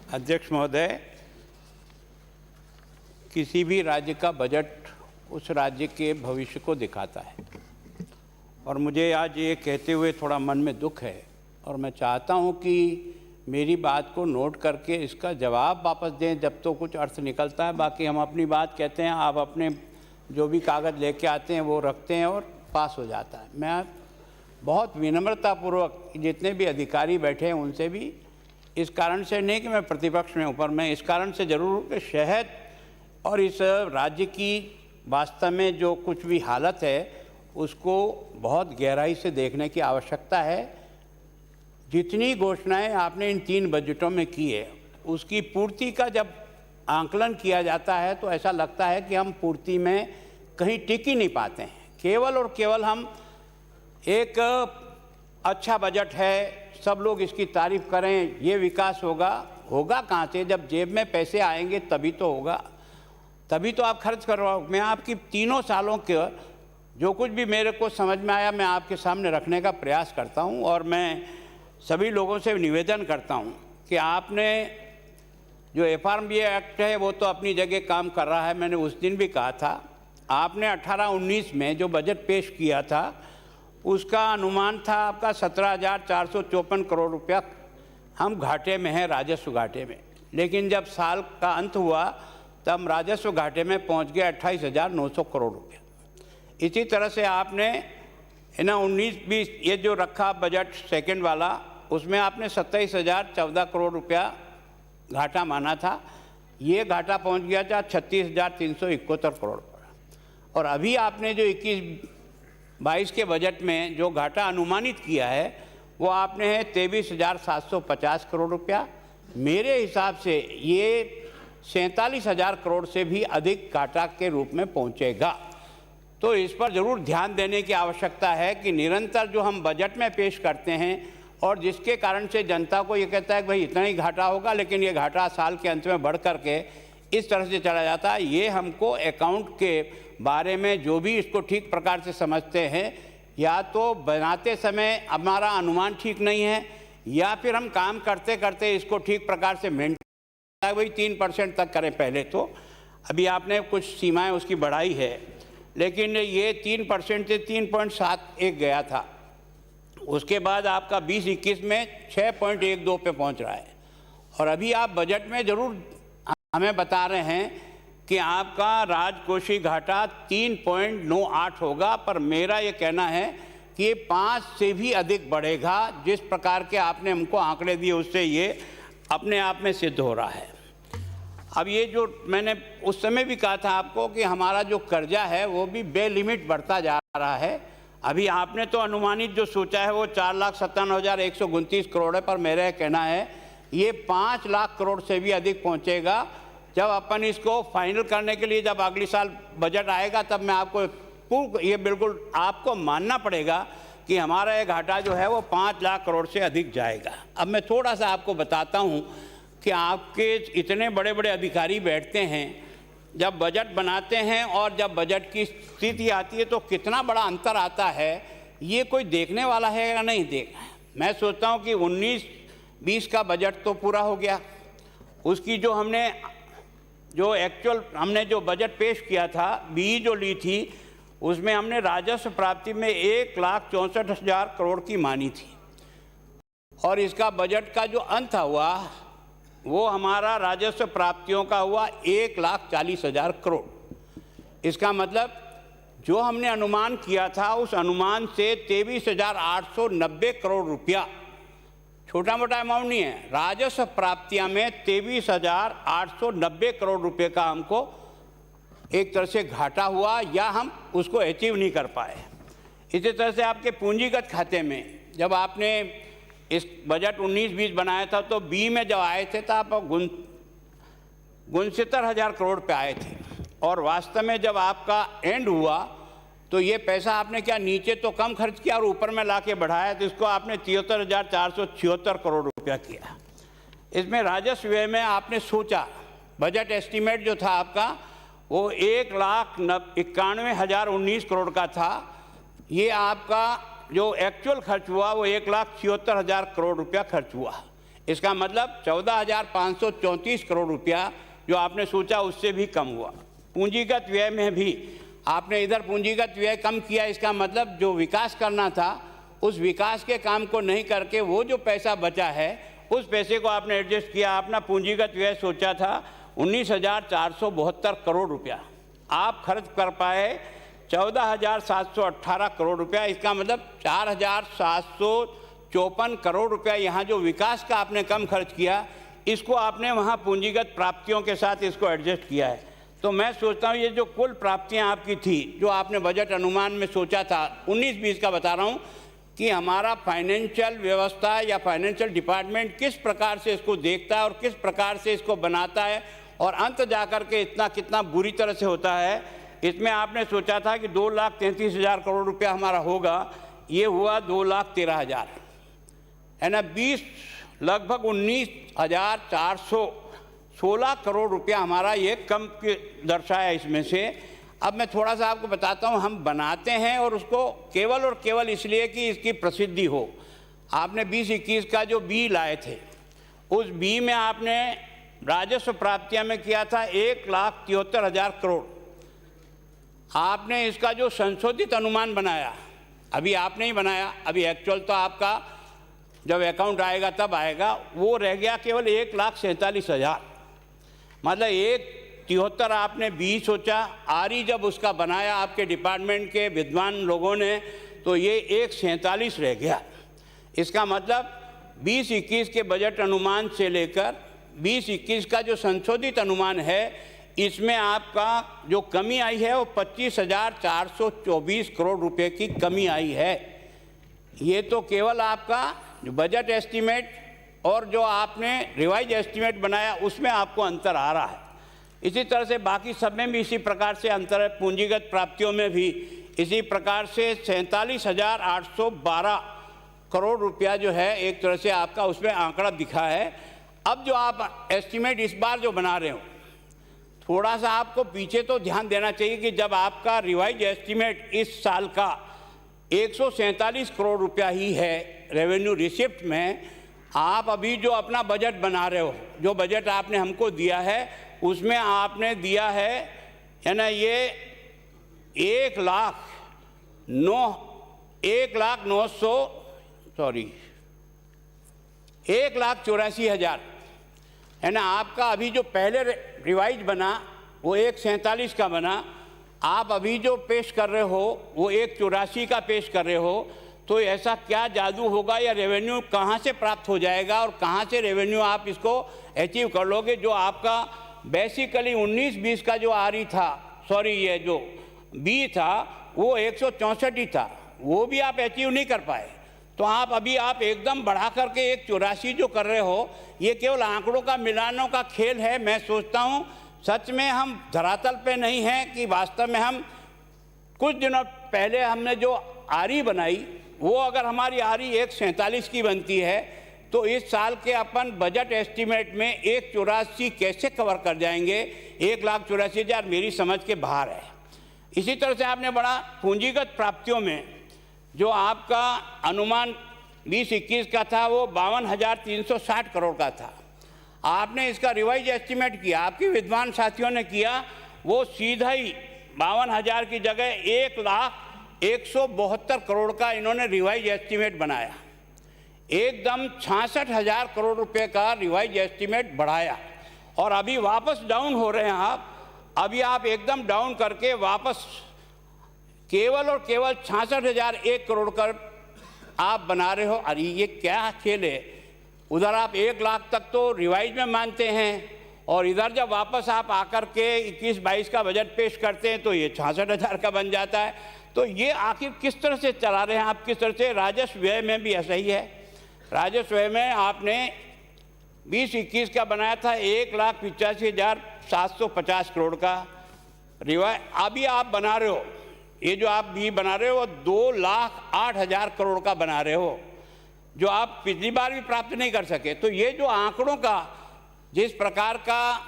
अध्यक्ष महोदय, किसी भी राज्य का बजट उस राज्य के भविष्य को दिखाता है और मुझे आज ये कहते हुए थोड़ा मन में दुख है और मैं चाहता हूँ कि मेरी बात को नोट करके इसका जवाब वापस दें जब तो कुछ अर्थ निकलता है। बाकी हम अपनी बात कहते हैं, आप अपने जो भी कागज़ लेके आते हैं वो रखते हैं और पास हो जाता है। मैं बहुत विनम्रतापूर्वक जितने भी अधिकारी बैठे हैं उनसे भी इस कारण से नहीं कि मैं प्रतिपक्ष में ऊपर, मैं इस कारण से ज़रूर कि शहद और इस राज्य की वास्तव में जो कुछ भी हालत है उसको बहुत गहराई से देखने की आवश्यकता है। जितनी घोषणाएं आपने इन 3 बजटों में की है उसकी पूर्ति का जब आंकलन किया जाता है तो ऐसा लगता है कि हम पूर्ति में कहीं टिक ही नहीं पाते हैं। केवल और केवल हम एक अच्छा बजट है, सब लोग इसकी तारीफ करें, ये विकास होगा कहाँ से? जब जेब में पैसे आएंगे तभी तो होगा, तभी तो आप खर्च करवाओ। मैं आपकी 3 सालों के जो कुछ भी मेरे को समझ में आया मैं आपके सामने रखने का प्रयास करता हूं और मैं सभी लोगों से निवेदन करता हूं कि आपने जो FRBA एक्ट है वो तो अपनी जगह काम कर रहा है। मैंने उस दिन भी कहा था, आपने 18-19 में जो बजट पेश किया था उसका अनुमान था आपका 17,454 करोड़ रुपया हम घाटे में हैं, राजस्व घाटे में। लेकिन जब साल का अंत हुआ तब राजस्व घाटे में पहुंच गए 28,900 करोड़ रुपया। इसी तरह से आपने 19-20 ये जो रखा बजट सेकंड वाला, उसमें आपने 27,014 करोड़ रुपया घाटा माना था। ये घाटा पहुंच गया था 36,371 करोड़ पर। और अभी आपने जो 21-22 के बजट में जो घाटा अनुमानित किया है वो आपने है 23,750 करोड़ रुपया। मेरे हिसाब से ये 47,000 करोड़ से भी अधिक घाटा के रूप में पहुंचेगा। तो इस पर ज़रूर ध्यान देने की आवश्यकता है कि निरंतर जो हम बजट में पेश करते हैं और जिसके कारण से जनता को ये कहता है कि भाई इतना ही घाटा होगा, लेकिन ये घाटा साल के अंत में बढ़ करके इस तरह से चला जाता है। ये हमको अकाउंट के बारे में जो भी इसको ठीक प्रकार से समझते हैं, या तो बनाते समय हमारा अनुमान ठीक नहीं है या फिर हम काम करते करते इसको ठीक प्रकार से मेंटेन, वही 3% तक करें पहले तो। अभी आपने कुछ सीमाएं उसकी बढ़ाई है, लेकिन ये 3% से 3.71 गया था। उसके बाद आपका 20-21 में 6.12 पे पहुंच रहा है। और अभी आप बजट में ज़रूर हमें बता रहे हैं कि आपका राजकोषीय घाटा 3.98 होगा, पर मेरा ये कहना है कि ये 5 से भी अधिक बढ़ेगा। जिस प्रकार के आपने हमको आंकड़े दिए उससे ये अपने आप में सिद्ध हो रहा है। अब ये जो मैंने उस समय भी कहा था आपको कि हमारा जो कर्जा है वो भी बेलिमिट बढ़ता जा रहा है। अभी आपने तो अनुमानित जो सोचा है वो 4,57,129 करोड़ है, पर मेरा कहना है ये 5 लाख करोड़ से भी अधिक पहुंचेगा। जब अपन इसको फाइनल करने के लिए जब अगली साल बजट आएगा तब मैं आपको ये बिल्कुल आपको मानना पड़ेगा कि हमारा ये घाटा जो है वो 5 लाख करोड़ से अधिक जाएगा। अब मैं थोड़ा सा आपको बताता हूँ कि आपके इतने बड़े बड़े अधिकारी बैठते हैं, जब बजट बनाते हैं और जब बजट की स्थिति आती है तो कितना बड़ा अंतर आता है, ये कोई देखने वाला है या नहीं देखना है। मैं सोचता हूँ कि 19-20 का बजट तो पूरा हो गया, उसकी जो हमने जो बजट पेश किया था, बी जो ली थी उसमें हमने राजस्व प्राप्ति में 1,64,000 करोड़ की मानी थी और इसका बजट का जो अंत हुआ वो हमारा राजस्व प्राप्तियों का हुआ 1,40,000 करोड़। इसका मतलब जो हमने अनुमान किया था उस अनुमान से 23,890 करोड़ रुपया, छोटा मोटा अमाउंट नहीं है, राजस्व प्राप्तियां में 23,890 करोड़ रुपए का हमको एक तरह से घाटा हुआ या हम उसको अचीव नहीं कर पाए। इसी तरह से आपके पूंजीगत खाते में जब आपने इस बजट 19-20 बनाया था तो बी में जब आए थे तो आप 69,000 करोड़ पे आए थे और वास्तव में जब आपका एंड हुआ तो ये पैसा आपने क्या नीचे तो कम खर्च किया और ऊपर में लाके बढ़ाया, तो इसको आपने 73,476 करोड़ रुपया किया। इसमें राजस्व व्यय में आपने सोचा, बजट एस्टीमेट जो था आपका वो 1,91,019 करोड़ का था, ये आपका जो एक्चुअल खर्च हुआ वो 1,76,000 करोड़ रुपया खर्च हुआ। इसका मतलब 14,534 करोड़ रुपया जो आपने सोचा उससे भी कम हुआ। पूंजीगत व्यय में भी आपने इधर पूंजीगत व्यय कम किया, इसका मतलब जो विकास करना था उस विकास के काम को नहीं करके वो जो पैसा बचा है उस पैसे को आपने एडजस्ट किया। अपना पूंजीगत व्यय सोचा था 19,472 करोड़ रुपया, आप खर्च कर पाए 14,718 करोड़ रुपया। इसका मतलब 4,754 करोड़ रुपया यहाँ जो विकास का आपने कम खर्च किया, इसको आपने वहाँ पूंजीगत प्राप्तियों के साथ इसको एडजस्ट किया है। तो मैं सोचता हूँ ये जो कुल प्राप्तियाँ आपकी थी, जो आपने बजट अनुमान में सोचा था 19-20 का बता रहा हूँ, कि हमारा फाइनेंशियल व्यवस्था या फाइनेंशियल डिपार्टमेंट किस प्रकार से इसको देखता है और किस प्रकार से इसको बनाता है और अंत जाकर के इतना कितना बुरी तरह से होता है। इसमें आपने सोचा था कि 2,33,000 करोड़ रुपया हमारा होगा, ये हुआ 2,13,000, है ना। लगभग 19,416 करोड़ रुपया हमारा ये कम दर्शाया इसमें से। अब मैं थोड़ा सा आपको बताता हूँ, हम बनाते हैं और उसको केवल और केवल इसलिए कि इसकी प्रसिद्धि हो। आपने 20-21 का जो बी लाए थे, उस बी में आपने राजस्व प्राप्तियां में किया था 1,73,000 करोड़। आपने इसका जो संशोधित अनुमान बनाया, अभी आपने ही बनाया, अभी एक्चुअल तो आपका जब अकाउंट आएगा तब आएगा, वो रह गया केवल 1,47,000। मतलब 1,73 आपने बी सोचा, आरी जब उसका बनाया आपके डिपार्टमेंट के विद्वान लोगों ने, तो ये 1,47 रह गया। इसका मतलब 20-21 के बजट अनुमान से लेकर 20-21 का जो संशोधित अनुमान है, इसमें आपका जो कमी आई है वो 25,424 करोड़ रुपए की कमी आई है। ये तो केवल आपका जो बजट एस्टीमेट और जो आपने रिवाइज एस्टीमेट बनाया उसमें आपको अंतर आ रहा है। इसी तरह से बाकी सब में भी इसी प्रकार से अंतर है। पूंजीगत प्राप्तियों में भी इसी प्रकार से 47,812 करोड़ रुपया जो है एक तरह से आपका उसमें आंकड़ा दिखा है। अब जो आप एस्टीमेट इस बार जो बना रहे हो, थोड़ा सा आपको पीछे तो ध्यान देना चाहिए कि जब आपका रिवाइज एस्टीमेट इस साल का 147 करोड़ रुपया ही है रेवेन्यू रिसिप्ट में, आप अभी जो अपना बजट बना रहे हो, जो बजट आपने हमको दिया है उसमें आपने दिया है ना, ये 1,84,000 है ना। आपका अभी जो पहले रिवाइज बना वो 1,47 का बना, आप अभी जो पेश कर रहे हो वो 1,84 का पेश कर रहे हो। तो ऐसा क्या जादू होगा या रेवेन्यू कहाँ से प्राप्त हो जाएगा और कहाँ से रेवेन्यू आप इसको अचीव कर लोगे। जो आपका बेसिकली 19-20 का जो आरी था, सॉरी ये जो बी था वो 164 ही था, वो भी आप अचीव नहीं कर पाए। तो आप अभी आप एकदम बढ़ा करके 184 जो कर रहे हो, ये केवल आंकड़ों का मिलानों का खेल है। मैं सोचता हूँ सच में हम धरातल पे नहीं हैं कि वास्तव में हम कुछ दिनों पहले हमने जो आरी बनाई वो अगर हमारी आरी 147 की बनती है तो इस साल के अपन बजट एस्टीमेट में 184 कैसे कवर कर जाएंगे। 1,84,000 मेरी समझ के बाहर है। इसी तरह से आपने बड़ा पूंजीगत प्राप्तियों में जो आपका अनुमान 20-21 का था वो 52,360 करोड़ का था। आपने इसका रिवाइज एस्टीमेट किया, आपके विद्वान साथियों ने किया, वो सीधा ही 52,000 की जगह 1,172 करोड़ का इन्होंने रिवाइज एस्टीमेट बनाया। एकदम 66,000 करोड़ रुपए का रिवाइज एस्टीमेट बढ़ाया और अभी वापस डाउन हो रहे हैं आप। अभी आप एकदम डाउन करके वापस केवल और केवल 66,001 करोड़ का आप बना रहे हो। अरे ये क्या खेल है। उधर आप 1 लाख तक तो रिवाइज में मानते हैं और इधर जब वापस आप आकर के 21-22 का बजट पेश करते हैं तो ये 66,000 का बन जाता है। तो ये आखिर किस तरह से चला रहे हैं आप, किस तरह से। राजस्व व्यय में भी ऐसा ही है। राजस्व व्यय में आपने 20-21 का बनाया था 1,85,750 करोड़ का रिवाइज। अभी आप बना रहे हो, ये जो आप भी बना रहे हो 2,08,000 करोड़ का बना रहे हो, जो आप पिछली बार भी प्राप्त नहीं कर सके। तो ये जो आंकड़ों का जिस प्रकार का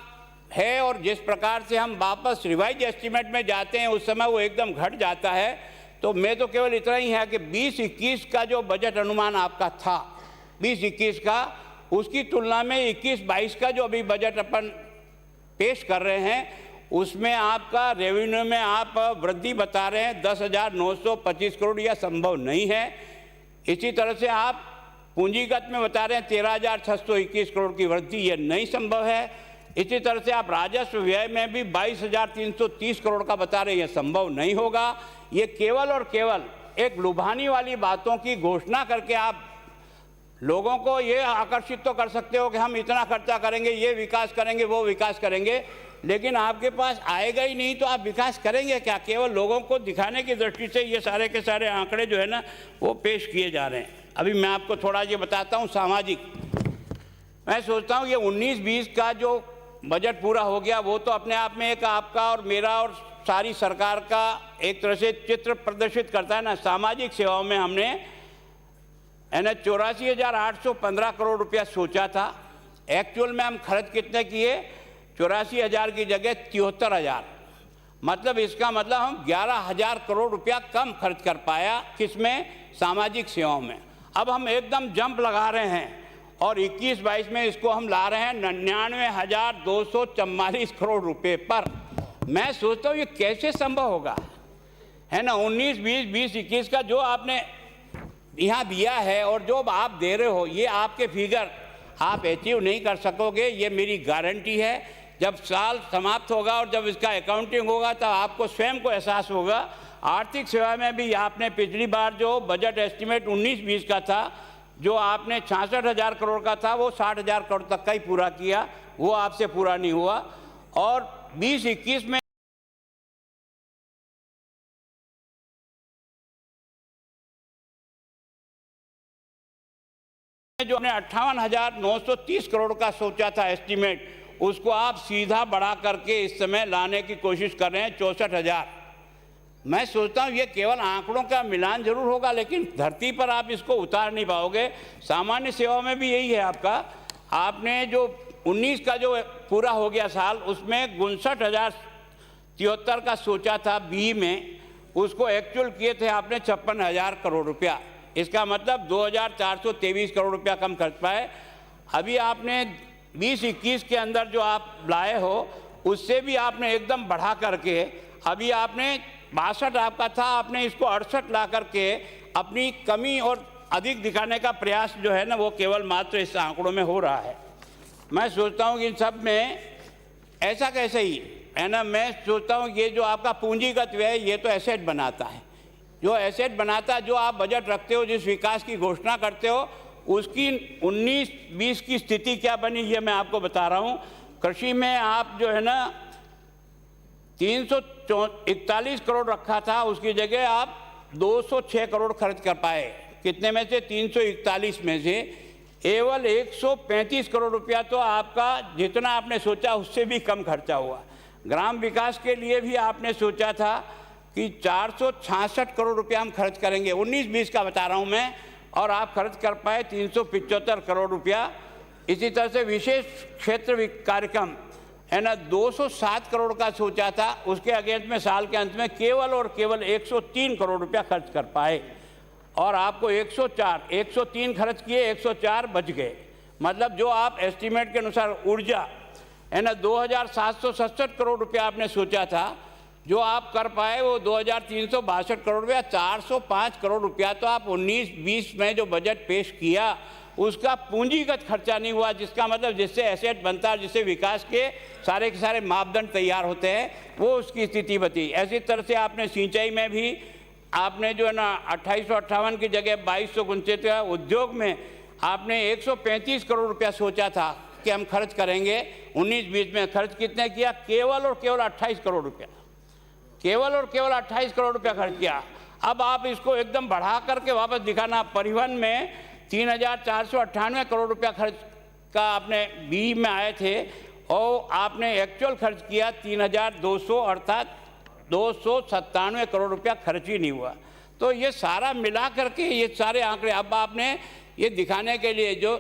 है और जिस प्रकार से हम वापस रिवाइज एस्टीमेट में जाते हैं उस समय वो एकदम घट जाता है। तो मैं तो केवल इतना ही है कि 20-21 का जो बजट अनुमान आपका था 20-21 का, उसकी तुलना में 21-22 का जो अभी बजट अपन पेश कर रहे हैं उसमें आपका रेवेन्यू में आप वृद्धि बता रहे हैं 10,925 करोड़, यह संभव नहीं है। इसी तरह से आप पूंजीगत में बता रहे हैं 13,621 करोड़ की वृद्धि, यह नहीं संभव है। इसी तरह से आप राजस्व व्यय में भी 22,330 करोड़ का बता रहे हैं, यह संभव नहीं होगा। ये केवल और केवल एक लुभानी वाली बातों की घोषणा करके आप लोगों को ये आकर्षित तो कर सकते हो कि हम इतना खर्चा करेंगे, ये विकास करेंगे, वो विकास करेंगे, लेकिन आपके पास आएगा ही नहीं तो आप विकास करेंगे क्या? केवल लोगों को दिखाने की दृष्टि से ये सारे के सारे आंकड़े जो है ना वो पेश किए जा रहे हैं। अभी मैं आपको थोड़ा ये बताता हूँ सामाजिक। मैं सोचता हूँ ये 19-20 का जो बजट पूरा हो गया वो तो अपने आप में एक आपका और मेरा और सारी सरकार का एक तरह से चित्र प्रदर्शित करता है ना। सामाजिक सेवाओं में हमने 84,815 करोड़ रुपया सोचा था, एक्चुअल में हम खर्च कितने किए? 84,000 की जगह 73,000। मतलब इसका मतलब हम 11,000 करोड़ रुपया कम खर्च कर पाया, किसमें? सामाजिक सेवाओं में। अब हम एकदम जंप लगा रहे हैं और 21-22 में इसको हम ला रहे हैं 99,244 करोड़ रुपए पर। मैं सोचता हूँ ये कैसे संभव होगा, है ना। 19-20, 20-21 का जो आपने यहाँ दिया है और जो आप दे रहे हो, ये आपके फिगर आप अचीव नहीं कर सकोगे, ये मेरी गारंटी है। जब साल समाप्त होगा और जब इसका अकाउंटिंग होगा तब आपको स्वयं को एहसास होगा। आर्थिक सेवा में भी आपने पिछली बार जो बजट एस्टिमेट 19-20 का था, जो आपने 66,000 करोड़ का था, वो 60,000 करोड़ तक का ही पूरा किया, वो आपसे पूरा नहीं हुआ। और 20-21 में जो हमने 58,930 करोड़ का सोचा था एस्टीमेट, उसको आप सीधा बढ़ा करके इस समय लाने की कोशिश कर रहे हैं 64,000। मैं सोचता हूँ ये केवल आंकड़ों का मिलान जरूर होगा, लेकिन धरती पर आप इसको उतार नहीं पाओगे। सामान्य सेवाओं में भी यही है आपका। आपने जो 19 का जो पूरा हो गया साल, उसमें 59,073 का सोचा था बी में, उसको एक्चुअल किए थे आपने 56,000 करोड़ रुपया। इसका मतलब 2,423 करोड़ रुपया कम खर्च पाए। अभी आपने 20-21 के अंदर जो आप लाए हो उससे भी आपने एकदम बढ़ा करके, अभी आपने 62 आपका था, आपने इसको 68 ला करके अपनी कमी और अधिक दिखाने का प्रयास जो है ना वो केवल मात्र इस आंकड़ों में हो रहा है। मैं सोचता हूँ कि इन सब में ऐसा कैसे ही है ना। मैं सोचता हूँ ये जो आपका पूंजीगत व्यय ये तो एसेट बनाता है, जो एसेट बनाता है, जो आप बजट रखते हो, जिस विकास की घोषणा करते हो, उसकी 19-20 की स्थिति क्या बनी ये मैं आपको बता रहा हूँ। कृषि में आप जो है ना 341 करोड़ रखा था, उसकी जगह आप 206 करोड़ खर्च कर पाए। कितने में से? 341 में से केवल 135 करोड़ रुपया तो आपका जितना आपने सोचा उससे भी कम खर्चा हुआ। ग्राम विकास के लिए भी आपने सोचा था कि 466 करोड़ रुपया हम खर्च करेंगे, 19-20 का बता रहा हूँ मैं, और आप खर्च कर पाए 375 करोड़ रुपया। इसी तरह से विशेष क्षेत्र कार्यक्रम है ना 207 करोड़ का सोचा था, उसके अगेंस्ट में साल के अंत में केवल और केवल 103 करोड़ रुपया खर्च कर पाए। और आपको 103 खर्च किए, 104 बच गए। मतलब जो आप एस्टीमेट के अनुसार ऊर्जा है ना 2,767 करोड़ रुपया आपने सोचा था, जो आप कर पाए वो 2,362 करोड़ रुपया। 405 करोड़ रुपया तो आप 19-20 में जो बजट पेश किया उसका पूंजीगत खर्चा नहीं हुआ, जिसका मतलब जिससे एसेट बनता है, जिससे विकास के सारे मापदंड तैयार होते हैं, वो उसकी स्थिति बची। ऐसी तरह से आपने सिंचाई में भी आपने जो है ना 2858 की जगह 2259 का, उद्योग में आपने 135 करोड़ रुपया सोचा था कि हम खर्च करेंगे, 19-20 में खर्च कितने किया? केवल और केवल 28 करोड़ रुपया, केवल और केवल 28 करोड़ रुपया खर्च किया। अब आप इसको एकदम बढ़ा करके वापस दिखाना। परिवहन में 3,498 करोड़ रुपया खर्च का आपने बी में आए थे और आपने एक्चुअल खर्च किया 3,200, अर्थात 297 करोड़ रुपया खर्च ही नहीं हुआ। तो ये सारा मिला करके ये सारे आंकड़े अब आपने ये दिखाने के लिए जो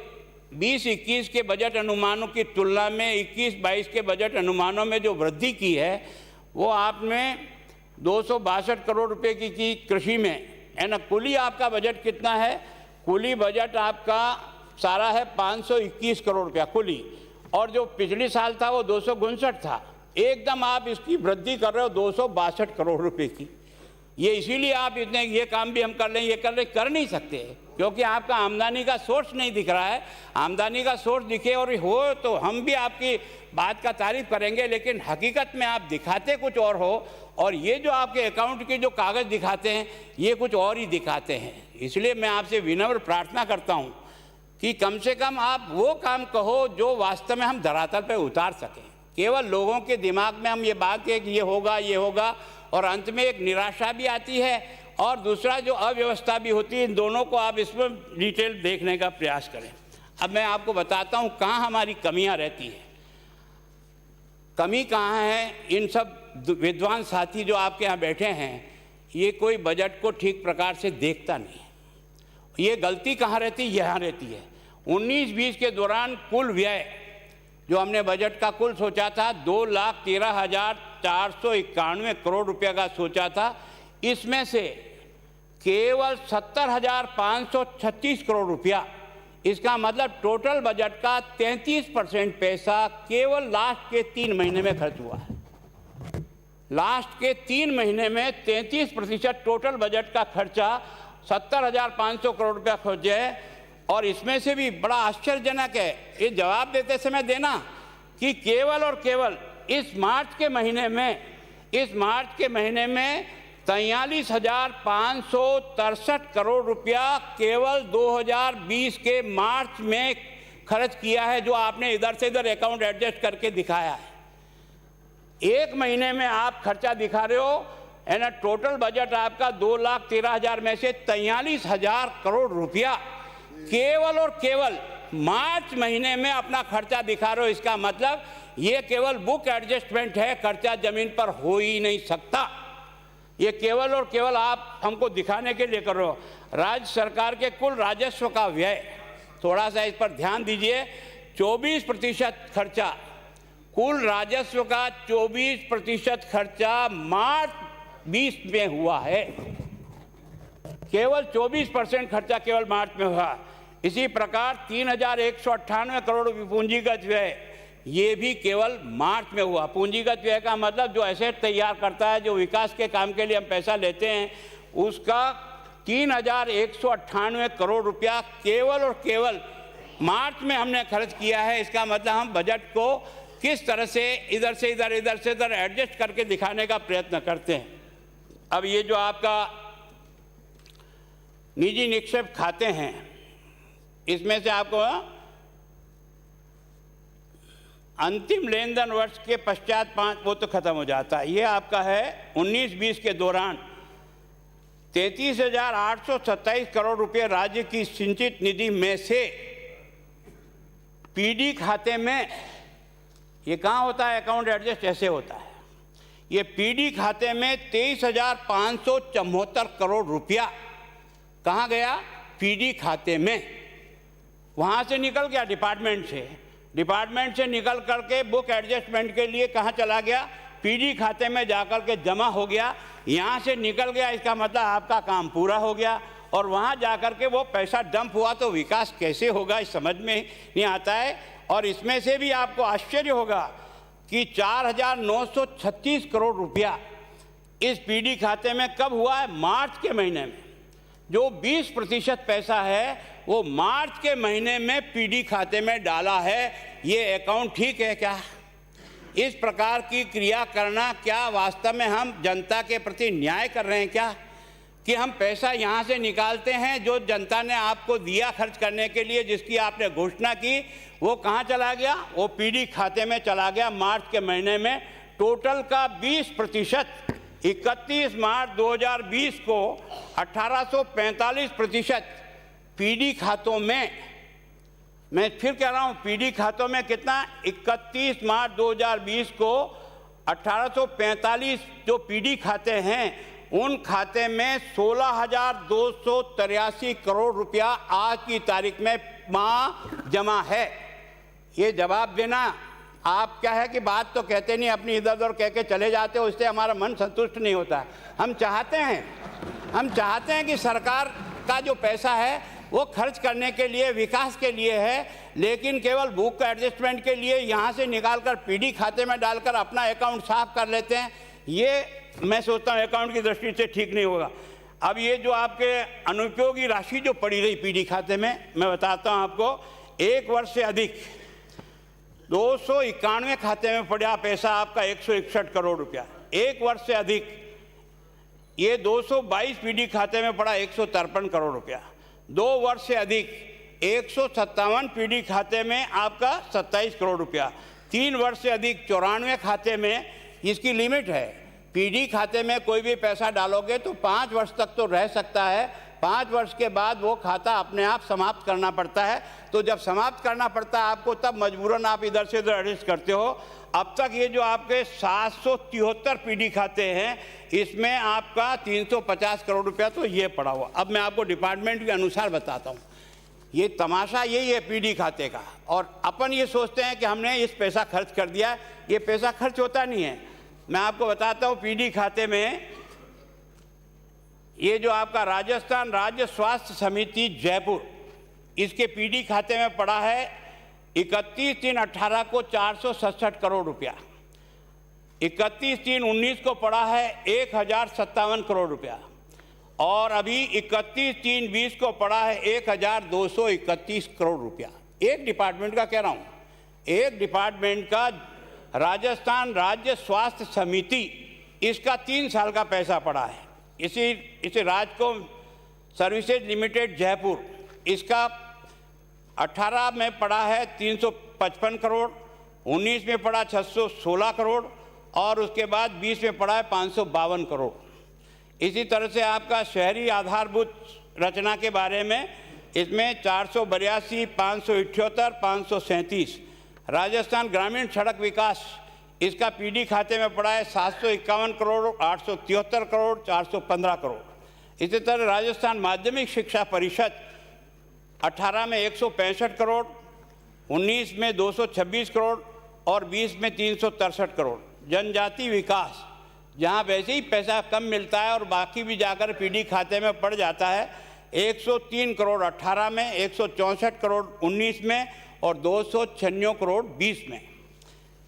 20-21 के बजट अनुमानों की तुलना में 21-22 के बजट अनुमानों में जो वृद्धि की है, वो आपने 262 करोड़ रुपए की कृषि में, है ना। कुल ही आपका बजट कितना है? कुल ही बजट आपका सारा है 521 करोड़ रुपया कुल ही, और जो पिछले साल था वो 259 था। एकदम आप इसकी वृद्धि कर रहे हो 262 करोड़ रुपए की। ये इसीलिए आप इतने ये काम भी हम कर लें, ये कर नहीं सकते, क्योंकि आपका आमदनी का सोर्स नहीं दिख रहा है। आमदनी का सोर्स दिखे और हो तो हम भी आपकी बात का तारीफ करेंगे, लेकिन हकीकत में आप दिखाते कुछ और हो, और ये जो आपके अकाउंट के जो कागज़ दिखाते हैं ये कुछ और ही दिखाते हैं। इसलिए मैं आपसे विनम्र प्रार्थना करता हूँ कि कम से कम आप वो काम कहो जो वास्तव में हम धरातल पर उतार सकें। केवल लोगों के दिमाग में हम ये बात है कि ये होगा, और अंत में एक निराशा भी आती है, और दूसरा जो अव्यवस्था भी होती है। इन दोनों को आप इसमें डिटेल देखने का प्रयास करें। अब मैं आपको बताता हूँ कहाँ हमारी कमियाँ रहती हैं। कमी कहाँ है? इन सब विद्वान साथी जो आपके यहाँ बैठे हैं, ये कोई बजट को ठीक प्रकार से देखता नहीं। ये गलती कहाँ रहती है? यहाँ रहती है। 19-20 के दौरान कुल व्यय जो हमने बजट का कुल सोचा था 2,13,491 करोड़ रुपये का सोचा था, इसमें से केवल 70,536 करोड़ रुपया, इसका मतलब टोटल बजट का 33% पैसा केवल लास्ट के 3 महीने में खर्च हुआ है। लास्ट के 3 महीने में 33% टोटल बजट का खर्चा 70,500 करोड़ रुपया खर्च है। और इसमें से भी बड़ा आश्चर्यजनक है ये जवाब देते समय देना कि केवल और केवल इस मार्च के महीने में 43,563 करोड़ रुपया केवल 2020 के मार्च में खर्च किया है, जो आपने इधर से इधर अकाउंट एडजस्ट करके दिखाया है। एक महीने में आप खर्चा दिखा रहे हो, है ना। टोटल बजट आपका 2,13,000 में से 43,000 करोड़ रुपया केवल और केवल मार्च महीने में अपना खर्चा दिखा रहे हो। इसका मतलब ये केवल बुक एडजस्टमेंट है, खर्चा जमीन पर हो ही नहीं सकता। ये केवल और केवल आप हमको दिखाने के लिए कर रहे हो। राज्य सरकार के कुल राजस्व का व्यय, थोड़ा सा इस पर ध्यान दीजिए, 24% खर्चा, कुल राजस्व का 24% खर्चा मार्च 20 में हुआ है। केवल 24% खर्चा केवल मार्च में हुआ। इसी प्रकार 3,198 करोड़ पूंजीगत व्यय, ये भी केवल मार्च में हुआ। पूंजीगत व्यय का मतलब जो एसेट तैयार करता है, जो विकास के काम के लिए हम पैसा लेते हैं, उसका 3,198 करोड़ रुपया केवल और केवल मार्च में हमने खर्च किया है। इसका मतलब हम बजट को किस तरह से इधर से इधर एडजस्ट करके दिखाने का प्रयत्न करते हैं। अब ये जो आपका निजी निक्षेप खाते हैं, इसमें से आपको अंतिम लेन देन वर्ष के पश्चात 5 वो तो खत्म हो जाता है। ये आपका है 19-20 के दौरान 33,827 करोड़ रुपए राज्य की सिंचित निधि में से पीडी खाते में, ये कहाँ होता है अकाउंट एडजस्ट, ऐसे होता है। ये पीडी खाते में 23,574 करोड़ रुपया कहाँ गया? पीडी खाते में। वहाँ से निकल गया डिपार्टमेंट से निकल करके बुक एडजस्टमेंट के लिए कहाँ चला गया? पीडी खाते में जाकर के जमा हो गया। यहाँ से निकल गया, इसका मतलब आपका काम पूरा हो गया। और वहाँ जाकर के वो पैसा डंप हुआ तो विकास कैसे होगा, इस समझ में नहीं आता है। और इसमें से भी आपको आश्चर्य होगा कि 4,936 करोड़ रुपया इस पीडी खाते में कब हुआ है? मार्च के महीने में। जो 20% पैसा है वो मार्च के महीने में पीडी खाते में डाला है। ये अकाउंट ठीक है क्या? इस प्रकार की क्रिया करना क्या वास्तव में हम जनता के प्रति न्याय कर रहे हैं क्या? कि हम पैसा यहाँ से निकालते हैं जो जनता ने आपको दिया खर्च करने के लिए, जिसकी आपने घोषणा की, वो कहाँ चला गया? वो पीडी खाते में चला गया मार्च के महीने में। टोटल का 20%, 31 मार्च 2020 को 1845% पीडी खातों में, मैं फिर कह रहा हूँ पीडी खातों में कितना? 31 मार्च 2020 को 1845 जो पीडी खाते हैं, उन खाते में 16,283 करोड़ रुपया आज की तारीख में जमा है। ये जवाब देना आप क्या है कि बात तो कहते नहीं, अपनी इधर उधर कह के चले जाते हो, इससे हमारा मन संतुष्ट नहीं होता। हम चाहते हैं कि सरकार का जो पैसा है वो खर्च करने के लिए, विकास के लिए है, लेकिन केवल बुक का एडजस्टमेंट के लिए यहाँ से निकालकर पीडी खाते में डालकर अपना अकाउंट साफ कर लेते हैं। ये मैं सोचता हूँ अकाउंट की दृष्टि से ठीक नहीं होगा। अब ये जो आपके अनुपयोगी राशि जो पड़ी रही पीडी खाते में, मैं बताता हूँ आपको, 1 वर्ष से अधिक 291 खाते में पड़ा पैसा आपका 161 करोड़ रुपया। 1 वर्ष से अधिक ये 222 पीडी खाते में पड़ा 153 करोड़ रुपया। 2 वर्ष से अधिक 157 पीडी खाते में आपका 27 करोड़ रुपया। 3 वर्ष से अधिक 94 खाते में, इसकी लिमिट है। पीडी खाते में कोई भी पैसा डालोगे तो 5 वर्ष तक तो रह सकता है, 5 वर्ष के बाद वो खाता अपने आप समाप्त करना पड़ता है। तो जब समाप्त करना पड़ता है आपको, तब मजबूरन आप इधर से उधर एडजस्ट करते हो। अब तक ये जो आपके 773 पीडी खाते हैं, इसमें आपका 350 करोड़ रुपया तो ये पड़ा हुआ। अब मैं आपको डिपार्टमेंट के अनुसार बताता हूँ। ये तमाशा यही है पीडी खाते का, और अपन ये सोचते हैं कि हमने इस पैसा खर्च कर दिया। ये पैसा खर्च होता नहीं है। मैं आपको बताता हूँ, पीडी खाते में ये जो आपका राजस्थान राज्य स्वास्थ्य समिति जयपुर, इसके पीडी खाते में पड़ा है 31/3/18 को 467 करोड़ रुपया। 31/3/19 को पड़ा है 1057 करोड़ रुपया, और अभी 31/3/20 को पड़ा है 1231 करोड़ रुपया। एक डिपार्टमेंट का कह रहा हूँ, एक डिपार्टमेंट का राजस्थान राज्य स्वास्थ्य समिति, इसका 3 साल का पैसा पड़ा है। इसी राजको सर्विसेज लिमिटेड जयपुर, इसका 18 में पड़ा है 355 करोड़, 19 में पड़ा 616 करोड़, और उसके बाद 20 में पड़ा है 552 करोड़। इसी तरह से आपका शहरी आधारभूत रचना के बारे में, इसमें 482, 578, 537। राजस्थान ग्रामीण सड़क विकास, इसका पीडी खाते में पड़ा है 751 करोड़, 873 करोड़, 415 करोड़। इसी तरह राजस्थान माध्यमिक शिक्षा परिषद 18 में 165 करोड़, 19 में 226 करोड़, और 20 में 363 करोड़। जनजाति विकास, जहां वैसे ही पैसा कम मिलता है और बाकी भी जाकर पीडी खाते में पड़ जाता है, 103 करोड़ 18 में, 164 करोड़ 19 में, और 296 करोड़ 20 में।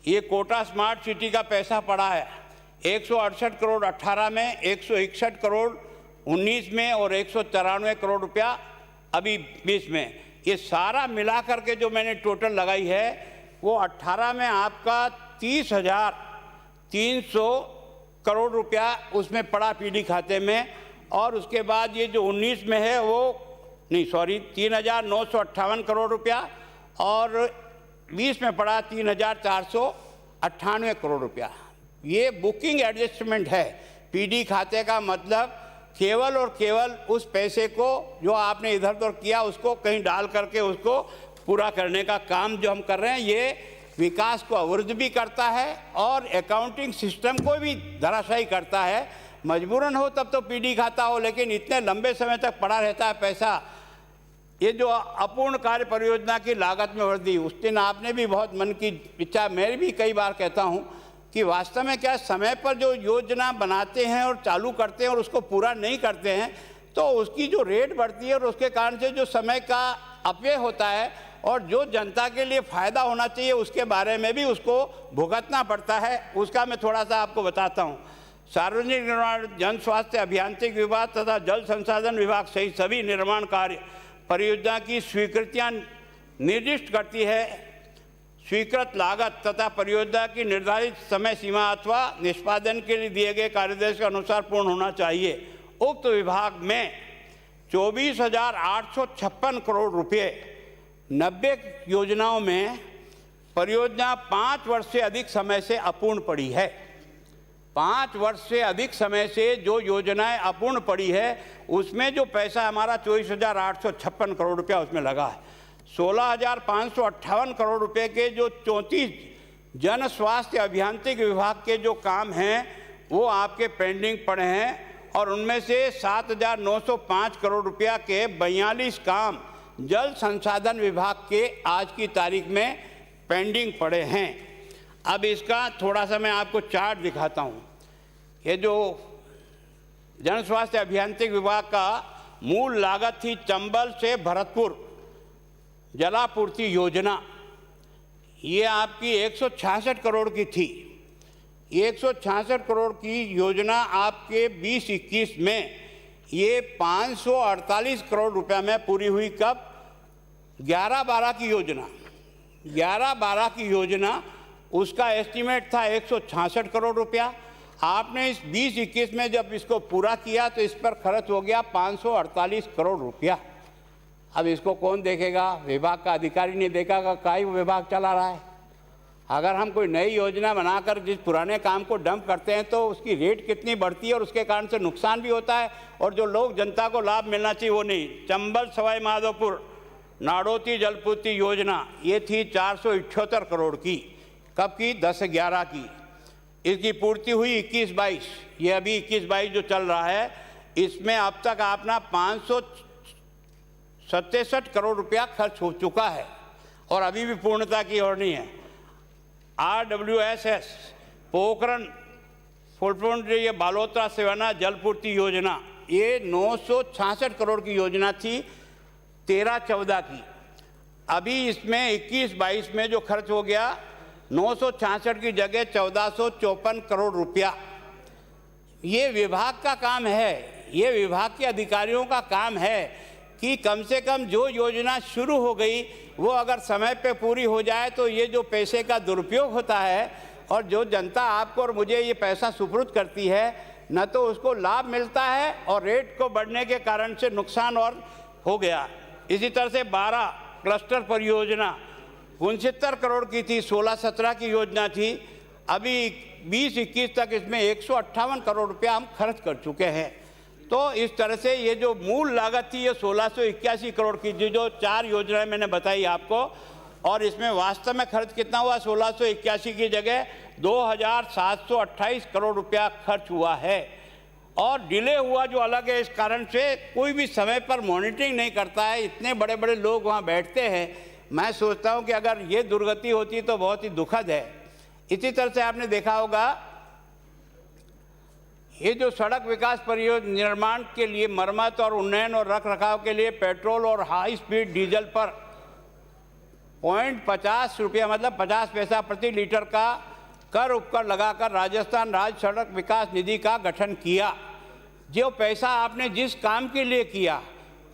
ये कोटा स्मार्ट सिटी का पैसा पड़ा है 168 करोड़ 18 में, 161 करोड़ 19 में, और 194 करोड़ रुपया अभी 20 में। ये सारा मिला करके जो मैंने टोटल लगाई है, वो 18 में आपका 30,300 करोड़ रुपया उसमें पड़ा पीडी खाते में, और उसके बाद ये जो 19 में है वो 3,958 करोड़ रुपया, और 20 में पड़ा 3,498 करोड़ रुपया। ये बुकिंग एडजस्टमेंट है। पीडी खाते का मतलब केवल और केवल उस पैसे को जो आपने इधर उधर किया, उसको कहीं डाल करके उसको पूरा करने का काम जो हम कर रहे हैं, ये विकास को अवरुद्ध भी करता है और अकाउंटिंग सिस्टम को भी धराशायी करता है। मजबूरन हो तब तो पीडी खाता हो, लेकिन इतने लंबे समय तक पड़ा रहता है पैसा। ये जो अपूर्ण कार्य परियोजना की लागत में वृद्धि, उस दिन आपने भी बहुत मन की इच्छा, मैं भी कई बार कहता हूँ कि वास्तव में क्या समय पर जो योजना बनाते हैं और चालू करते हैं और उसको पूरा नहीं करते हैं, तो उसकी जो रेट बढ़ती है और उसके कारण से जो समय का अपव्यय होता है, और जो जनता के लिए फ़ायदा होना चाहिए उसके बारे में भी उसको भुगतना पड़ता है। उसका मैं थोड़ा सा आपको बताता हूँ। सार्वजनिक निर्माण, जन स्वास्थ्य अभियांत्रिकी विभाग तथा जल संसाधन विभाग सहित सभी निर्माण कार्य परियोजना की स्वीकृतियाँ निर्दिष्ट करती है। स्वीकृत लागत तथा परियोजना की निर्धारित समय सीमा अथवा निष्पादन के लिए दिए गए कार्यदेश के अनुसार पूर्ण होना चाहिए। उक्त विभाग में 24,856 करोड़ रुपये 90 योजनाओं में परियोजना 5 वर्ष से अधिक समय से अपूर्ण पड़ी है। 5 वर्ष से अधिक समय से जो योजनाएं अपूर्ण पड़ी है, उसमें जो पैसा हमारा 24,856 करोड़ रुपया उसमें लगा है। 16,558 करोड़ रुपए के जो 34 जन स्वास्थ्य अभियांत्रिकी विभाग के जो काम हैं वो आपके पेंडिंग पड़े हैं, और उनमें से 7,905 करोड़ रुपया के 42 काम जल संसाधन विभाग के आज की तारीख में पेंडिंग पड़े हैं। अब इसका थोड़ा सा मैं आपको चार्ट दिखाता हूँ। ये जो जन स्वास्थ्य अभियांत्रिकी विभाग का मूल लागत थी चंबल से भरतपुर जलापूर्ति योजना, ये आपकी 166 करोड़ की थी। 166 करोड़ की योजना आपके 20-21 में ये 548 करोड़ रुपया में पूरी हुई। कब? 11-12 की योजना, 11-12 की योजना, उसका एस्टीमेट था 166 करोड़ रुपया। आपने इस 20-21 में जब इसको पूरा किया तो इस पर खर्च हो गया 548 करोड़ रुपया। अब इसको कौन देखेगा? विभाग का अधिकारी नहीं देखेगा, का ही विभाग चला रहा है। अगर हम कोई नई योजना बनाकर जिस पुराने काम को डंप करते हैं तो उसकी रेट कितनी बढ़ती है और उसके कारण से नुकसान भी होता है, और जो लोग जनता को लाभ मिलना चाहिए वो नहीं। चंबल सवाई माधोपुर नाड़ोती जलपूर्ति योजना, ये थी 478 करोड़ की। कब की? 10-11 की। इसकी पूर्ति हुई 21-22, ये अभी 21-22 जो चल रहा है, इसमें अब तक अपना 567 करोड़ रुपया खर्च हो चुका है और अभी भी पूर्णता की ओर नहीं है। RWSS पोखरण फुलपुर ये बालोतरा सिवाना जलपूर्ति योजना, ये 966 करोड़ की योजना थी 13-14 की। अभी इसमें 21-22 में जो खर्च हो गया 966 की जगह 1454 करोड़ रुपया। ये विभाग का काम है, ये विभाग के अधिकारियों का काम है कि कम से कम जो योजना शुरू हो गई वो अगर समय पे पूरी हो जाए तो ये जो पैसे का दुरुपयोग होता है और जो जनता आपको और मुझे ये पैसा सुपुर्द करती है, न तो उसको लाभ मिलता है और रेट को बढ़ने के कारण से नुकसान और हो गया। इसी तरह से 12 क्लस्टर परियोजना 69 करोड़ की थी, 16-17 की योजना थी। अभी 20-21 तक इसमें 158 करोड़ रुपया हम खर्च कर चुके हैं। तो इस तरह से ये जो मूल लागत थी ये 1681 करोड़ की थी, जो 4 योजनाएं मैंने बताई आपको, और इसमें वास्तव में खर्च कितना हुआ? 1681 की जगह 2728 करोड़ रुपया खर्च हुआ है। और डिले हुआ जो अलग है, इस कारण से कोई भी समय पर मॉनिटरिंग नहीं करता है। इतने बड़े बड़े लोग वहाँ बैठते हैं, मैं सोचता हूँ कि अगर ये दुर्गति होती तो बहुत ही दुखद है। इसी तरह से आपने देखा होगा ये जो सड़क विकास परियोजना निर्माण के लिए मरम्मत और उन्नयन और रख रखाव के लिए पेट्रोल और हाई स्पीड डीजल पर 0.50 रुपया मतलब 50 पैसा प्रति लीटर का कर उपकर लगाकर राजस्थान राज्य सड़क विकास निधि का गठन किया। जो पैसा आपने जिस काम के लिए किया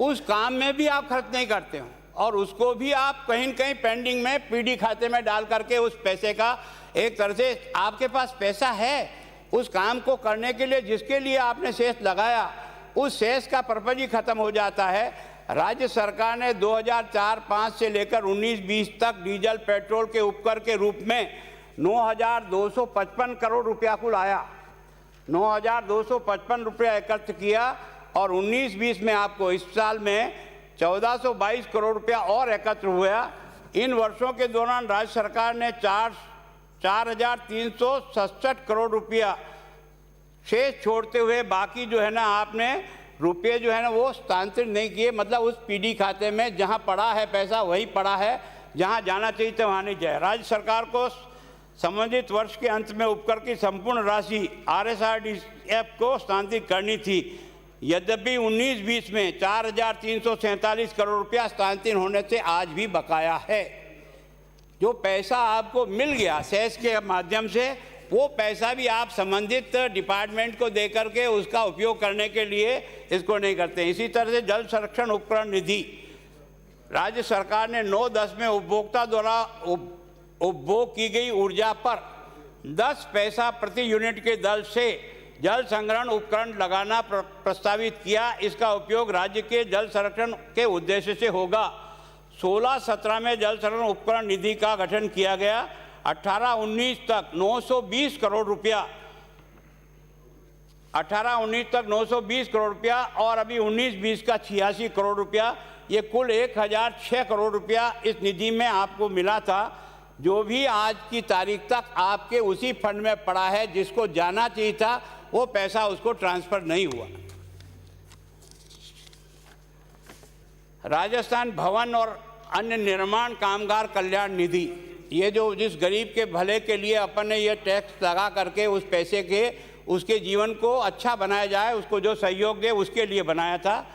उस काम में भी आप खर्च नहीं करते हो और उसको भी आप कहीं न कहीं पेंडिंग में पीडी खाते में डाल करके उस पैसे का एक तरह से आपके पास पैसा है उस काम को करने के लिए जिसके लिए आपने शेष लगाया, उस शेष का पर्पज ही खत्म हो जाता है। राज्य सरकार ने 2004-05 से लेकर 19-20 तक डीजल पेट्रोल के उपकर के रूप में 9,255 करोड़ रुपया कुल आया, 9,255 रुपया एकत्र किया और 19-20 में आपको इस साल में 1422 करोड़ रुपया और एकत्र हुआ। इन वर्षों के दौरान राज्य सरकार ने 4,367 करोड़ रुपया शेष छोड़ते हुए बाकी जो है ना आपने रुपये जो है ना वो स्थानांतरित नहीं किए, मतलब उस पीडी खाते में जहां पड़ा है पैसा वही पड़ा है, जहां जाना चाहिए तो वहां नहीं जाए। राज्य सरकार को संबंधित वर्ष के अंत में उपकर की संपूर्ण राशि RSRDF को स्थानांतरित करनी थी। यद्यपि 19-20 में 4,347 करोड़ रुपया स्थानांतरित होने से आज भी बकाया है। जो पैसा आपको मिल गया सेस के माध्यम से, वो पैसा भी आप संबंधित डिपार्टमेंट को दे करके उसका उपयोग करने के लिए इसको नहीं करते। इसी तरह से जल संरक्षण उपकरण निधि राज्य सरकार ने 9-10 में उपभोक्ता द्वारा उपभोग की गई ऊर्जा पर 10 पैसा प्रति यूनिट के दर से जल संग्रहण उपकरण लगाना प्रस्तावित किया। इसका उपयोग राज्य के जल संरक्षण के उद्देश्य से होगा। 16-17 में जल संरक्षण उपकरण निधि का गठन किया गया। 18-19 तक 920 करोड़ रुपया, 18-19 तक 920 करोड़ रुपया और अभी 19-20 का 86 करोड़ रुपया, ये कुल 1006 करोड़ रुपया इस निधि में आपको मिला था। जो भी आज की तारीख तक आपके उसी फंड में पड़ा है, जिसको जाना चाहिए था वो पैसा उसको ट्रांसफर नहीं हुआ। राजस्थान भवन और अन्य निर्माण कामगार कल्याण निधि, ये जो जिस गरीब के भले के लिए अपन ने ये टैक्स लगा करके उस पैसे के उसके जीवन को अच्छा बनाया जाए, उसको जो सहयोग दे उसके लिए बनाया था।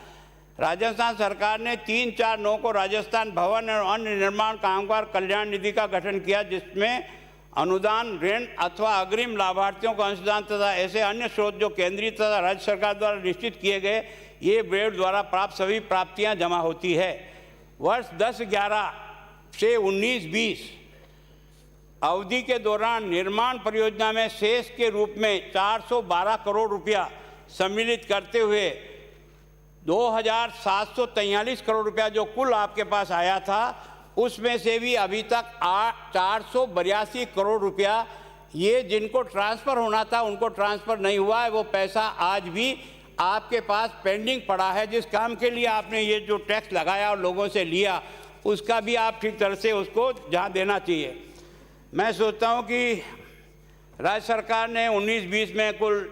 राजस्थान सरकार ने 3-4-9 को राजस्थान भवन और अन्य निर्माण कामगार कल्याण निधि का गठन किया, जिसमें अनुदान, ऋण अथवा अग्रिम लाभार्थियों का अंशदान तथा ऐसे अन्य स्रोत जो केंद्रीय तथा राज्य सरकार द्वारा निश्चित किए गए ये बोर्ड द्वारा प्राप्त सभी प्राप्तियां जमा होती है। वर्ष 10-11 से 19-20 अवधि के दौरान निर्माण परियोजना में शेष के रूप में 412 करोड़ रुपया सम्मिलित करते हुए 2743 करोड़ रुपया जो कुल आपके पास आया था, उसमें से भी अभी तक 482 करोड़ रुपया ये जिनको ट्रांसफ़र होना था उनको ट्रांसफ़र नहीं हुआ है। वो पैसा आज भी आपके पास पेंडिंग पड़ा है। जिस काम के लिए आपने ये जो टैक्स लगाया और लोगों से लिया, उसका भी आप ठीक तरह से उसको जहाँ देना चाहिए। मैं सोचता हूँ कि राज्य सरकार ने 19-20 में कुल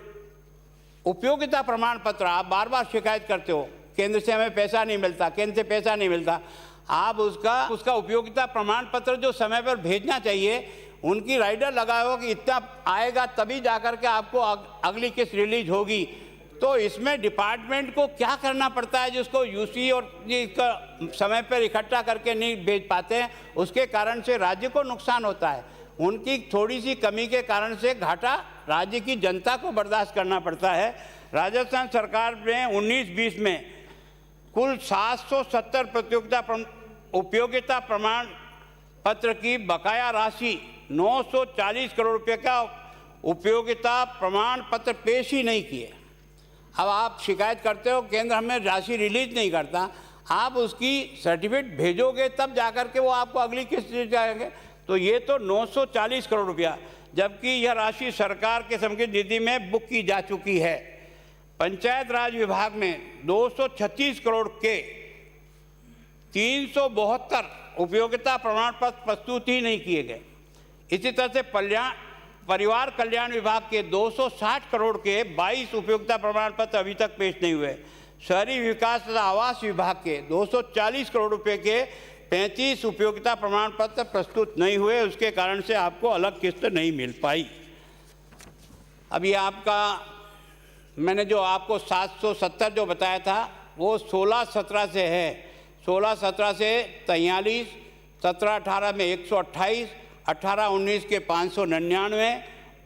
उपयोगिता प्रमाण पत्र, आप बार बार शिकायत करते हो केंद्र से हमें पैसा नहीं मिलता, केंद्र से पैसा नहीं मिलता, आप उसका उपयोगिता प्रमाण पत्र जो समय पर भेजना चाहिए, उनकी राइडर लगाए हो कि इतना आएगा तभी जाकर के आपको अगली किस्त रिलीज होगी। तो इसमें डिपार्टमेंट को क्या करना पड़ता है जिसको यूसी और इसका समय पर इकट्ठा करके नहीं भेज पाते हैं, उसके कारण से राज्य को नुकसान होता है। उनकी थोड़ी सी कमी के कारण से घाटा राज्य की जनता को बर्दाश्त करना पड़ता है। राजस्थान सरकार ने 19-20 में कुल 770 उपयोगिता प्रमाण पत्र की बकाया राशि 940 करोड़ रुपये का उपयोगिता प्रमाण पत्र पेश ही नहीं किए। अब आप शिकायत करते हो केंद्र हमें राशि रिलीज नहीं करता, आप उसकी सर्टिफिकेट भेजोगे तब जाकर के वो आपको अगली किस्त जाएंगे। तो ये तो 940 करोड़ रुपया, जबकि यह राशि सरकार के समेकित निधि में बुक की जा चुकी है। पंचायत राज विभाग में 236 करोड़ के 372 उपयोगिता प्रमाण पत्र प्रस्तुत ही नहीं किए गए। इसी तरह से परिवार कल्याण विभाग के 260 करोड़ के 22 उपयोगिता प्रमाण पत्र अभी तक पेश नहीं हुए। शहरी विकास तथा आवास विभाग के 240 करोड़ रुपए के 35 उपयोगिता प्रमाण पत्र प्रस्तुत नहीं हुए, उसके कारण से आपको अलग किस्त नहीं मिल पाई। अभी आपका मैंने जो आपको 770 जो बताया था वो 16-17 से है, 16-17 से 43, 17-18 में 128, 18-19 के 599,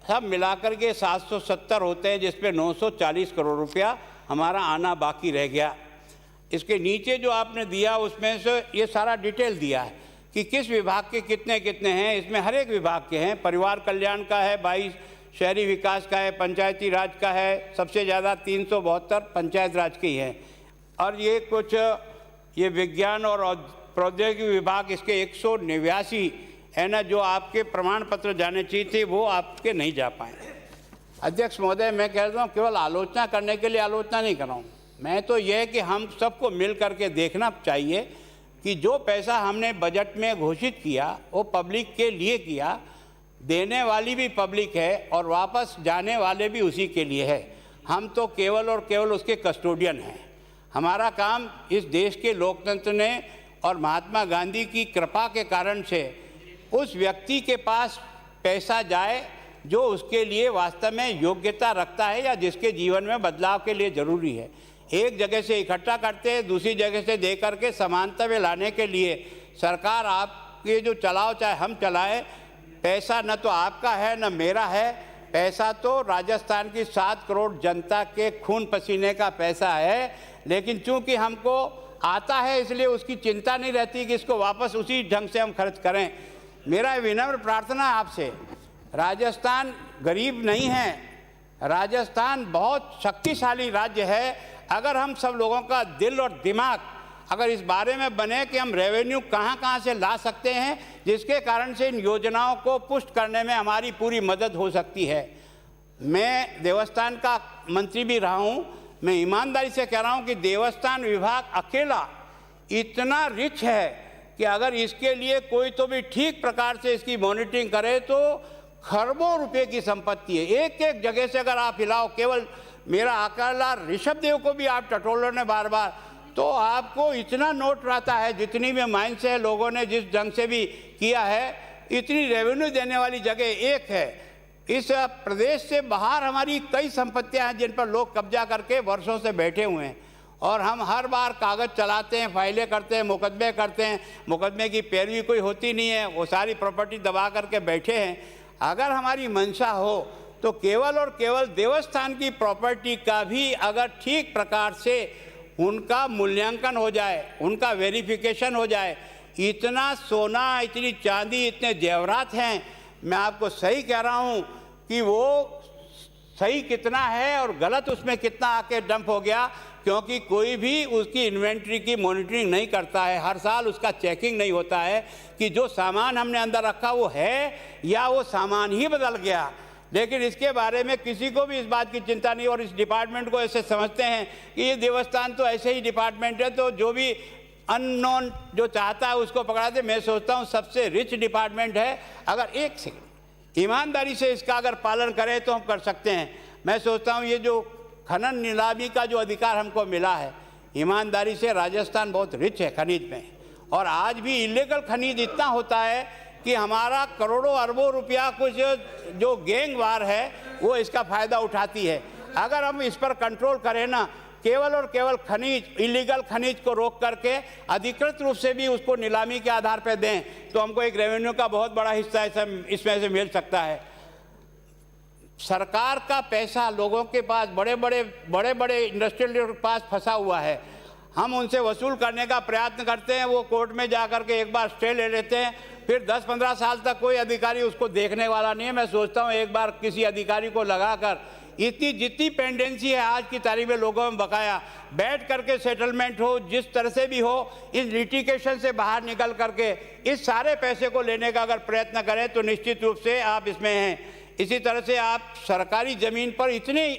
सब मिलाकर के 770 होते हैं, जिसपे 940 करोड़ रुपया हमारा आना बाकी रह गया। इसके नीचे जो आपने दिया उसमें से ये सारा डिटेल दिया है कि किस विभाग के कितने कितने हैं। इसमें हर एक विभाग के हैं, परिवार कल्याण का है 22, शहरी विकास का है, पंचायती राज का है, सबसे ज़्यादा 372 पंचायत राज के ही हैं। और ये कुछ ये विज्ञान और प्रौद्योगिकी विभाग इसके 189 है ना, जो आपके प्रमाण पत्र जाने चाहिए थे वो आपके नहीं जा पाए। अध्यक्ष महोदय, मैं कह रहा हूँ केवल आलोचना करने के लिए आलोचना नहीं कर रहा हूँ मैं, तो यह है कि हम सबको मिल करके देखना चाहिए कि जो पैसा हमने बजट में घोषित किया वो पब्लिक के लिए किया, देने वाली भी पब्लिक है और वापस जाने वाले भी उसी के लिए है। हम तो केवल और केवल उसके कस्टोडियन हैं। हमारा काम इस देश के लोकतंत्र ने और महात्मा गांधी की कृपा के कारण से उस व्यक्ति के पास पैसा जाए जो उसके लिए वास्तव में योग्यता रखता है या जिसके जीवन में बदलाव के लिए ज़रूरी है। एक जगह से इकट्ठा करते हैं, दूसरी जगह से दे करके समानता में लाने के लिए सरकार आपके जो चलाओ चाहे हम चलाएं, पैसा न तो आपका है न मेरा है, पैसा तो राजस्थान की 7 करोड़ जनता के खून पसीने का पैसा है। लेकिन चूंकि हमको आता है इसलिए उसकी चिंता नहीं रहती कि इसको वापस उसी ढंग से हम खर्च करें। मेरा विनम्र प्रार्थना है आपसे, राजस्थान गरीब नहीं है, राजस्थान बहुत शक्तिशाली राज्य है। अगर हम सब लोगों का दिल और दिमाग अगर इस बारे में बने कि हम रेवेन्यू कहाँ से ला सकते हैं जिसके कारण से इन योजनाओं को पुष्ट करने में हमारी पूरी मदद हो सकती है। मैं देवस्थान का मंत्री भी रहा हूँ, मैं ईमानदारी से कह रहा हूँ कि देवस्थान विभाग अकेला इतना रिच है कि अगर इसके लिए कोई तो भी ठीक प्रकार से इसकी मॉनिटरिंग करे तो खरबों रुपए की संपत्ति है। एक एक जगह से अगर आप हिलाओ, केवल मेरा अकेला ऋषभ देव को भी आप टटोलो ने बार बार, तो आपको इतना नोट रहता है, जितनी भी माइंड से लोगों ने जिस ढंग से भी किया है, इतनी रेवेन्यू देने वाली जगह एक है। इस प्रदेश से बाहर हमारी कई संपत्तियां हैं जिन पर लोग कब्जा करके वर्षों से बैठे हुए हैं। और हम हर बार कागज़ चलाते हैं, फाइलें करते हैं, मुकदमे करते हैं, मुकदमे की पैरवी कोई होती नहीं है, वो सारी प्रॉपर्टी दबा करके बैठे हैं। अगर हमारी मंशा हो तो केवल और केवल देवस्थान की प्रॉपर्टी का भी अगर ठीक प्रकार से उनका मूल्यांकन हो जाए, उनका वेरिफिकेशन हो जाए। इतना सोना, इतनी चांदी, इतने जेवरात हैं, मैं आपको सही कह रहा हूँ कि वो सही कितना है और गलत उसमें कितना आके डंप हो गया, क्योंकि कोई भी उसकी इन्वेंट्री की मॉनिटरिंग नहीं करता है। हर साल उसका चेकिंग नहीं होता है कि जो सामान हमने अंदर रखा वो है या वो सामान ही बदल गया। लेकिन इसके बारे में किसी को भी इस बात की चिंता नहीं, और इस डिपार्टमेंट को ऐसे समझते हैं कि ये देवस्थान तो ऐसे ही डिपार्टमेंट है, तो जो भी अननोन जो चाहता है उसको पकड़ा दे। मैं सोचता हूँ सबसे रिच डिपार्टमेंट है। अगर एक सेकंड ईमानदारी से इसका अगर पालन करें तो हम कर सकते हैं। मैं सोचता हूँ ये जो खनन नीलामी का जो अधिकार हमको मिला है, ईमानदारी से राजस्थान बहुत रिच है खनिज में, और आज भी इलीगल खनिज इतना होता है कि हमारा करोड़ों अरबों रुपया कुछ जो गैंग वार है वो इसका फ़ायदा उठाती है। अगर हम इस पर कंट्रोल करें ना, केवल और केवल खनिज, इलीगल खनिज को रोक करके अधिकृत रूप से भी उसको नीलामी के आधार पर दें, तो हमको एक रेवेन्यू का बहुत बड़ा हिस्सा इसमें से मिल सकता है। सरकार का पैसा लोगों के पास, बड़े बड़े इंडस्ट्रियल के पास फंसा हुआ है। हम उनसे वसूल करने का प्रयत्न करते हैं, वो कोर्ट में जा कर के एक बार स्टे ले लेते हैं, फिर 10-15 साल तक कोई अधिकारी उसको देखने वाला नहीं है। मैं सोचता हूँ एक बार किसी अधिकारी को लगाकर इतनी जितनी पेंडेंसी है आज की तारीख में लोगों में बकाया, बैठ करके सेटलमेंट हो, जिस तरह से भी हो, इस लिटिगेशन से बाहर निकल करके इस सारे पैसे को लेने का अगर प्रयत्न करें तो निश्चित रूप से आप इसमें हैं। इसी तरह से आप सरकारी ज़मीन पर इतने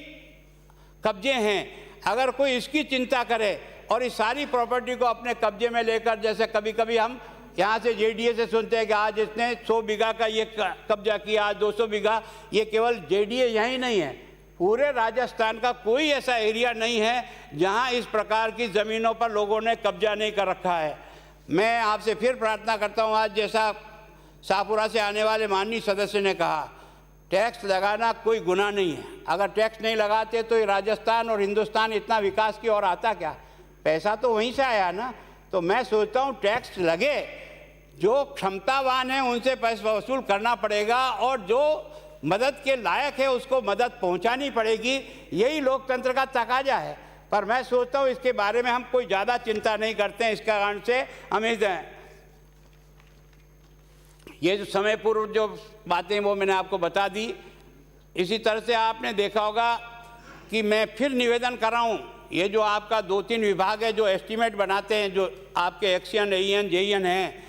कब्जे हैं, अगर कोई इसकी चिंता करे और इस सारी प्रॉपर्टी को अपने कब्जे में लेकर, जैसे कभी कभी हम यहाँ से जेडीए से सुनते हैं कि आज इसने 100 बीघा का ये कब्जा किया, आज 200 बीघा, ये केवल जेडीए यहीं नहीं है, पूरे राजस्थान का कोई ऐसा एरिया नहीं है जहाँ इस प्रकार की ज़मीनों पर लोगों ने कब्जा नहीं कर रखा है। मैं आपसे फिर प्रार्थना करता हूँ, आज जैसा शाहपुरा से आने वाले माननीय सदस्य ने कहा, टैक्स लगाना कोई गुनाह नहीं है। अगर टैक्स नहीं लगाते तो ये राजस्थान और हिंदुस्तान इतना विकास की ओर आता क्या? पैसा तो वहीं से आया ना। तो मैं सोचता हूँ टैक्स लगे, जो क्षमतावान है उनसे पैसा वसूल करना पड़ेगा, और जो मदद के लायक है उसको मदद पहुंचानी पड़ेगी। यही लोकतंत्र का तकाजा है। पर मैं सोचता हूँ इसके बारे में हम कोई ज़्यादा चिंता नहीं करते हैं। इसका कारण से हमें ये जो समय पूर्व जो बातें वो मैंने आपको बता दी। इसी तरह से आपने देखा होगा कि मैं फिर निवेदन कर रहा हूँ, ये जो आपका 2-3 विभाग है जो एस्टीमेट बनाते हैं, जो आपके एक्शन, एईएन, जेईएन हैं,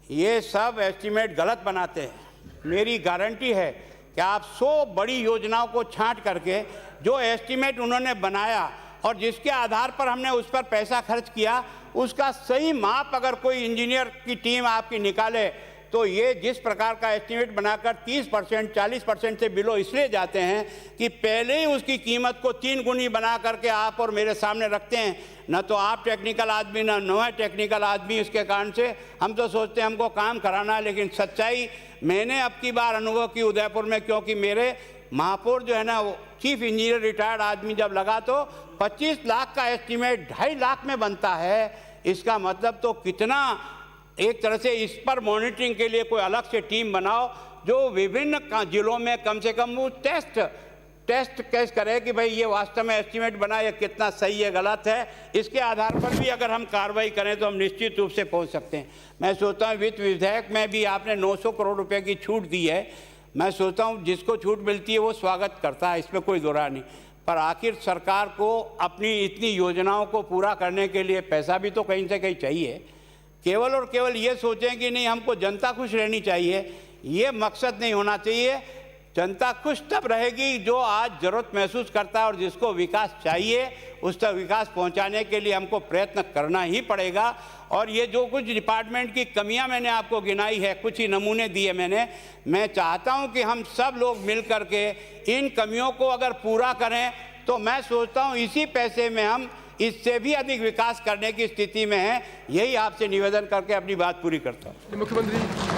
ये सब एस्टीमेट गलत बनाते हैं। मेरी गारंटी है कि आप 100 बड़ी योजनाओं को छांट करके जो एस्टीमेट उन्होंने बनाया और जिसके आधार पर हमने उस पर पैसा खर्च किया, उसका सही माप अगर कोई इंजीनियर की टीम आपकी निकाले तो ये जिस प्रकार का एस्टीमेट बनाकर 30%, 40% से बिलो इसलिए जाते हैं कि पहले ही उसकी कीमत को 3 गुनी बना करके आप और मेरे सामने रखते हैं। न तो आप टेक्निकल आदमी, न है टेक्निकल आदमी। इसके कारण से हम तो सोचते हैं हमको काम कराना है, लेकिन सच्चाई मैंने अब की बार अनुभव की उदयपुर में, क्योंकि मेरे महापौर जो है ना, वो चीफ इंजीनियर रिटायर्ड आदमी जब लगा तो 25 लाख का एस्टीमेट 2.5 लाख में बनता है। इसका मतलब तो कितना, एक तरह से इस पर मॉनिटरिंग के लिए कोई अलग से टीम बनाओ जो विभिन्न जिलों में कम से कम वो टेस्ट केस करे कि भाई ये वास्तव में एस्टीमेट बना, ये कितना सही है, गलत है। इसके आधार पर भी अगर हम कार्रवाई करें तो हम निश्चित रूप से पहुंच सकते हैं। मैं सोचता हूँ वित्त विधेयक में भी आपने 900 करोड़ रुपए की छूट दी है। मैं सोचता हूँ जिसको छूट मिलती है वो स्वागत करता है, इसमें कोई दो राय नहीं। पर आखिर सरकार को अपनी इतनी योजनाओं को पूरा करने के लिए पैसा भी तो कहीं से कहीं चाहिए। केवल और केवल ये सोचें कि नहीं हमको जनता खुश रहनी चाहिए, ये मकसद नहीं होना चाहिए। जनता खुश तब रहेगी जो आज ज़रूरत महसूस करता है, और जिसको विकास चाहिए उस तक विकास पहुंचाने के लिए हमको प्रयत्न करना ही पड़ेगा। और ये जो कुछ डिपार्टमेंट की कमियां मैंने आपको गिनाई है, कुछ ही नमूने दिए मैंने, मैं चाहता हूं कि हम सब लोग मिल करके इन कमियों को अगर पूरा करें तो मैं सोचता हूं इसी पैसे में हम इससे भी अधिक विकास करने की स्थिति में हैं। यही आपसे निवेदन करके अपनी बात पूरी करता हूँ। मुख्यमंत्री